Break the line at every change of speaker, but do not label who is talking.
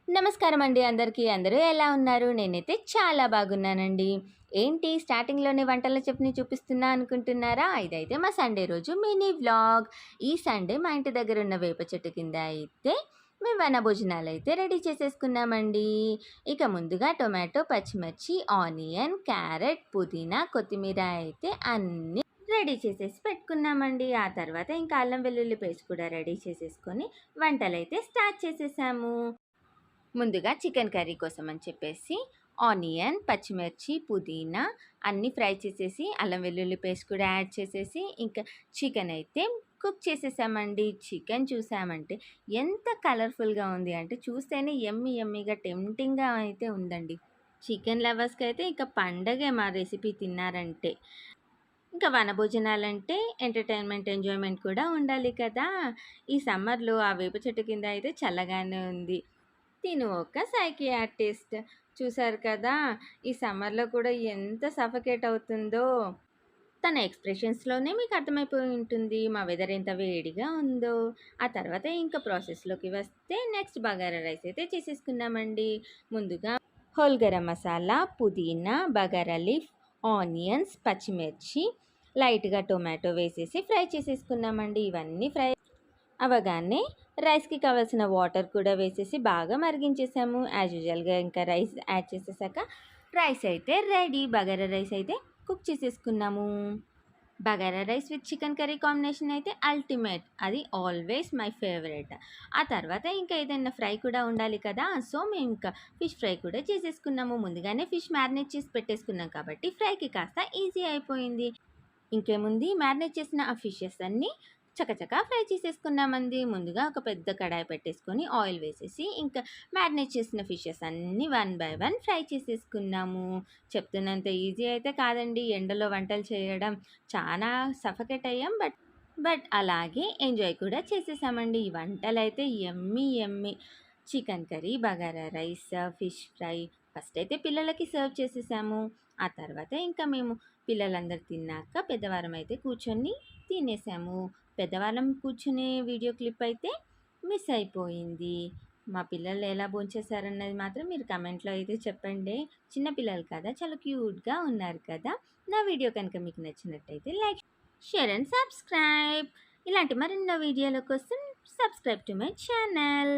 నమస్కారం అండి అందరికీ. అందరూ ఎలా ఉన్నారు? నేనైతే చాలా బాగున్నానండి. ఏంటి స్టార్టింగ్‌లోనే వంటల చెఫ్‌ని చూపిస్తున్నా అనుకుంటున్నారా? ఇదైతే మా సండే రోజు మినీ వ్లాగ్. ఈ సండే మా ఇంటి దగ్గర ఉన్న వేప చెట్టు కింద అయితే మేము వనభోజనాలైతే రెడీ చేసేసుకున్నామండి. ఇక ముందుగా టొమాటో, పచ్చిమిర్చి, ఆనియన్, క్యారెట్, పుదీనా, కొత్తిమీర అయితే అన్నీ రెడీ చేసేసి పెట్టుకున్నామండి. ఆ తర్వాత ఇంకా అల్లం వెల్లుల్లి పేస్ట్ కూడా రెడీ చేసేసుకొని వంటలైతే స్టార్ట్ చేసేసాము. ముందుగా చికెన్ కర్రీ కోసం అని చెప్పేసి ఆనియన్, పచ్చిమిర్చి, పుదీనా అన్నీ ఫ్రై చేసేసి అల్లం వెల్లుల్లి పేస్ట్ కూడా యాడ్ చేసేసి ఇంకా చికెన్ అయితే కుక్ చేసేసామండి. చికెన్ చూసామంటే ఎంత కలర్‌ఫుల్‌గా ఉంది అంటే చూస్తేనే యమ్మీ యమ్మీగా టెంప్టింగ్‌గా అయితే ఉందండి. చికెన్ లవర్స్‌కి అయితే ఇక పండగే మా రెసిపీ తిన్నారంటే. ఇంకా వనభోజనాలంటే ఎంటర్‌టైన్‌మెంట్, ఎంజాయ్‌మెంట్ కూడా ఉండాలి కదా! ఈ సమ్మర్‌లో ఆ వేప చెట్టు కింద అయితే చల్లగానే ఉంది. తిను ఒక సైకియాట్రిస్ట్. చూసారు కదా! ఈ సమ్మర్‌లో కూడా ఎంత సఫకేట్ అవుతుందో. తన ఎక్స్‌ప్రెషన్స్‌లోనే మీకు అర్థమైపోయి ఉంటుంది. మా వెదర్ ఎంత వేడిగా ఉందో. ఆ తర్వాత ఇంకా ప్రాసెస్‌లోకి వస్తే నెక్స్ట్ బగారా రైస్ అయితే చేసేసుకున్నామండి. ముందుగా హోల్ గరం మసాలా, పుదీనా, బగారా లీఫ్, ఆనియన్స్, పచ్చిమిర్చి, లైట్‌గా టొమాటో వేసేసి ఫ్రై చేసేసుకున్నామండి. ఇవన్నీ ఫ్రై అవ్వగానే రైస్‌కి కావాల్సిన వాటర్ కూడా వేసేసి బాగా మరిగించేసాము. యాజ్ యూజువల్‌గా ఇంకా రైస్ యాడ్ చేసేసాక రైస్ అయితే రెడీ. బగారా రైస్ అయితే కుక్ చేసేసుకున్నాము. Bagara rice with chicken curry combination అయితే అల్టిమేట్. అది ఆల్వేస్ మై ఫేవరెట్. ఆ తర్వాత ఇంకా ఏదైనా ఫ్రై కూడా ఉండాలి కదా! సో, మేము ఇంకా ఫిష్ ఫ్రై కూడా చేసేసుకున్నాము. ముందుగానే ఫిష్ మ్యారినేట్ చేసి పెట్టేసుకున్నాం కాబట్టి ఫ్రైకి కాస్త ఈజీ అయిపోయింది. ఇంకేముంది మ్యారినేట్ చేసిన ఆ ఫిషెస్ అన్నీ చకచకా ఫ్రై చేసేసుకున్నామండి. ముందుగా ఒక పెద్ద కడాయి పెట్టేసుకొని ఆయిల్ వేసేసి ఇంకా మ్యారినేట్ చేసిన ఫిషెస్ అన్నీ వన్ బై వన్ ఫ్రై చేసేసుకున్నాము. చెప్తున్నంత ఈజీ అయితే కాదండి ఎండలో వంటలు చేయడం. చాలా సఫకేట్ అయ్యాం. బట్ అలాగే ఎంజాయ్ కూడా చేసేసామండి. ఈ వంటలైతే yummy yummy. Chicken curry, bagara rice, fish fry first అయితే పిల్లలకి సర్వ్ చేసేసాము. ఆ తర్వాత ఇంకా మేము పిల్లలందరూ తిన్నాక పెద్దవారం అయితే కూర్చొని తినేసాము. పెద్దవాళ్ళం కూర్చునే వీడియో క్లిప్ అయితే మిస్ అయిపోయింది. మా పిల్లలు ఎలా భోంచేశారన్నది మాత్రం మీరు కమెంట్‌లో అయితే చెప్పండి. చిన్న పిల్లలు కదా! చాలా క్యూట్‌గా ఉన్నారు కదా! నా వీడియో కనుక మీకు నచ్చినట్టయితే లైక్, షేర్ అండ్ సబ్స్క్రైబ్. ఇలాంటి మరెన్నో వీడియోల కోసం సబ్స్క్రైబ్ టు మై ఛానల్.